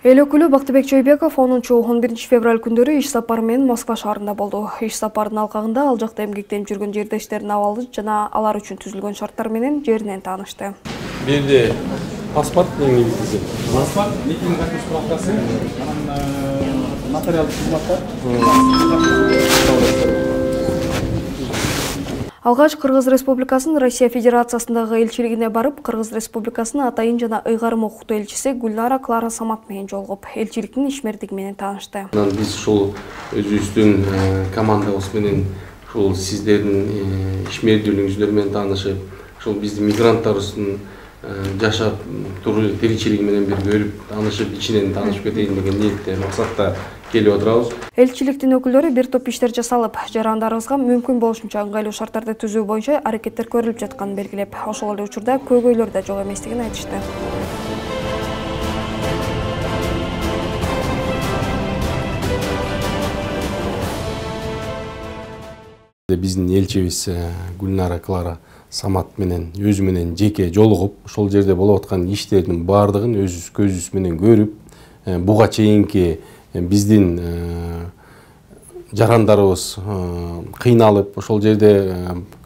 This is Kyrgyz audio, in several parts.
Эл өкүлү Бактыбек Чойбеков 10-11 февраль күндөрү иш сапары менен Москва шаарында болду. Иш сапарынын алкагында ал жакта эмгектенип жүргөн жердештеринин абалы жана алар үчүн түзүлгөн шарттар менен жеринен таанышты. Бирде паспорт негизги. Паспорт, личный справкасы, материалдык кызматтар. Алгач Кыргыз Республикасынын Россия Федерациясындагы элчилигине барып, Кыргыз Республикасынын атайын жана ыйгарым укуктуу элчиси Гүлнара Клара Самат менен жолугуп, элчиликтин ишмердиги менен таанышты. Биз ушул өзүбүздүн командабыз менен ушул сиздердин ишмердүүлүгүңүздөр менен таанышып, ушул биздин мигранттарыбыздын жашап туруу тиричилиги менен бир көрүп, таанышып, ичинен таанышып кетейин деген ниетте, максатта келип отурабыз. Элчиликтин өкүлдөрү бир топ иштер жасалып, жарандарыбызга мүмкүн болушунча ыңгайлуу шарттарды түзүү боюнча аракеттер көрүлүп жатканын белгилеп, ошол эле учурда көйгөйлөр да жок эместигин айтышты. Биздин элчибиз Гүлнара Клара Самат менен өзү менен жеке жолугуп, ошол жерде болуп аткан иштердин баардыгын өзүбүз көзүбүз менен көрүп, буга чейинки биздин жарандарыбыз кыйналып, ошол жерде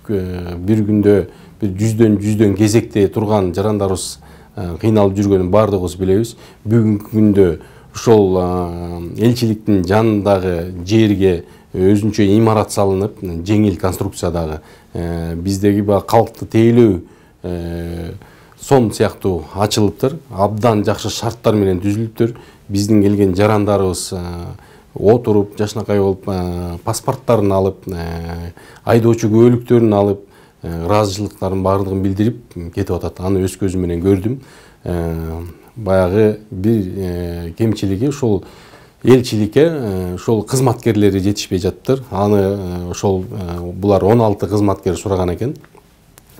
бир күндө бир жүздөн кезекте турган жарандарыбыз кыйналып жүргөнүн баардыгыбыз билебиз. Бүгүнкү күндө ошол элчиликтин жанындагы жерге өзүнчө имарат салынып, жеңил конструкциядагы биздеги калкты тейлөө сон сыяктуу ачылыптыр. Абдан жакшы шарттар менен түзүлүптүр. Биздин келген жарандарыбыз отуруп, жашынакай болуп, паспорттарын алып, айдоочу күбөлүктөрүн алып, ыраазычылыктарын баардыгын билдирип кетип атат. Аны өз көзүм менен көрдүм. Баягы бир кемчилиги ушул элчиликке ошол кызматкерлери жетишпей жатыптыр. Аны ошол булар 16 кызматкер сураган экен.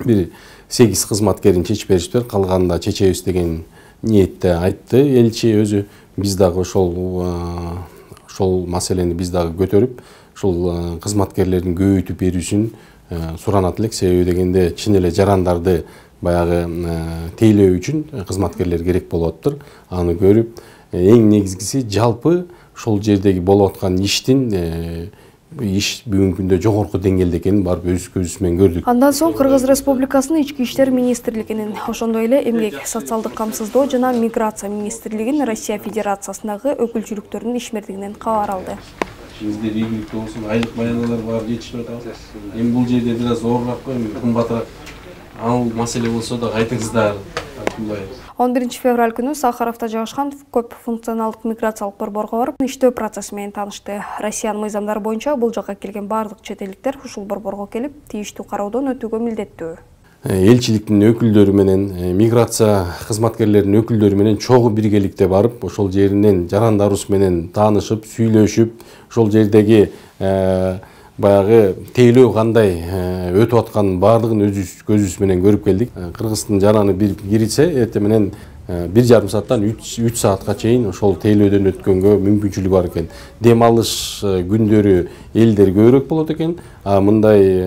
Бир 8 кызматкерин чечип бериптир. Калганында чечебиз деген ниетте айтты элчи өзү. Биз дагы ошол маселени биз дагы көтөрүп, ошол кызматкерлердин көбөйтүп берүүсүн суранат элек. Себеби дегенде чын эле жарандарды баягы тейлөө үчүн кызматкерлер керек болуп атыптыр. Аны көрүп, эң негизгиси жалпы ошол жердеги болуп аткан иштин иш бүгүнкү күндө жогорку деңгээлде экенин барып өз көзүбүз менен көрдүк. Андан соң Кыргыз Республикасынын Ички иштер министрлигинин, ошондой эле Эмгек, социалдык камсыздоо жана миграция министрлигинин Россия Федерациясындагы өкүлчүлүктөрүнүн ишмердигинен кабар алды. Бизде ийгиликтүү болсун, айлык баяналар бар жетишпей атат. Эми бул жерде бир аз оорураак коюм, кымбатыраак. Ал маселе болсо да айтыңыздар. 11 февраль күнү Сахаровдо жайгашкан көп функционалдык миграциялык борборго барып, иштөө процесси менен таанышты. Россиянын мыйзамдары боюнча бул жакка келген бардык чет элдиктер ушул борборго келип, тийиштүү кароодон өтүүгө милдеттүү. Элчиликтин өкүлдөрү менен, миграция кызматкерлеринин өкүлдөрү менен чогуу биргеликте барып, ошол жеринен жарандарыбыз менен таанышып, сүйлөшүп, ошол жердеги баягы тейлөө кандай өтүп атканын баардыгын өзүбүз көзүбүз менен көрүп келдик. Кыргыздын жараны бир кирсе, эртең менен 1,5 сааттан 3 саатка чейин ошол тейлөөдөн өткөнгө мүмкүнчүлүгү бар экен. Дем алыш күндөрү элдер көбүрөөк болот экен. Мындай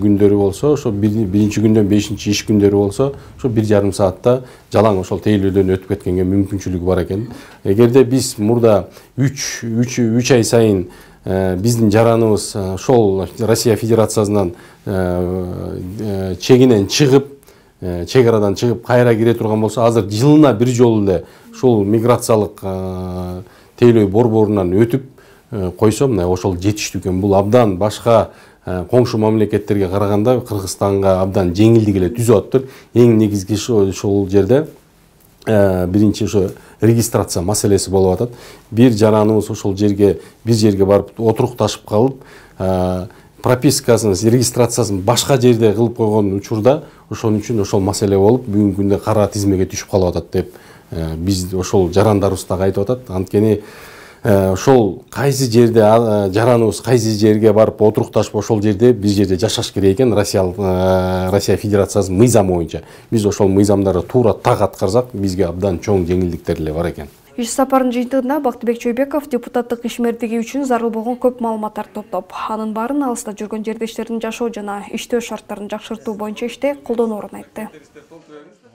күндөрү болсо, ошо биринчи күндөн 5-чи иш күндөрү болсо, ошо 1,5 саатта жалаң ошол тейлөөдөн өтүп кеткенге мүмкүнчүлүгү бар экен. Эгерде биз мурда 3 ай сайын биздин жараныбыз ошол Россия Федерациясынан чегинен чыгып, чегарадан чыгып кайра кире турган болсо, азыр жылына бир жолу эле ушул миграциялык тейлөө борборунан өтүп койсо, мына ошол жетиштүү экен. Бул абдан башка коңшу мамлекеттерге караганда Кыргызстанга абдан жеңилдик эле түзүп атыптыр. Эң негизги ошол жерде биринчи ошо регистрация маселеси болуп атат. Бир жараныбыз ошол жерге барып отурукташып калып, пропискасын, регистрациясын башка жерде кылып койгон учурда, ошон үчүн ошол маселе болуп, бүгүнкү күндө кара тизмеге түшүп калып атат деп биз ошол жарандарыбыз дагы айтып атат. Анткени ошол кайсы жерде жараныбыз кайсы жерге барып отурукташып, ошол жерде бир жерде жашаш керек экен Россия Федерациясынын мыйзамы боюнча. Биз ошол мыйзамдарды туура так аткарсак, бизге абдан чоң жеңилдиктер эле бар экен. Иш сапарынын жыйынтыгында Бактыбек Чойбеков депутаттык ишмердиги үчүн зарыл болгон көп маалыматтарды топтоп, анын баарын алыста жүргөн жердештердин жашоо жана иштөө шарттарын жакшыртуу боюнча иште колдоноорун айтты.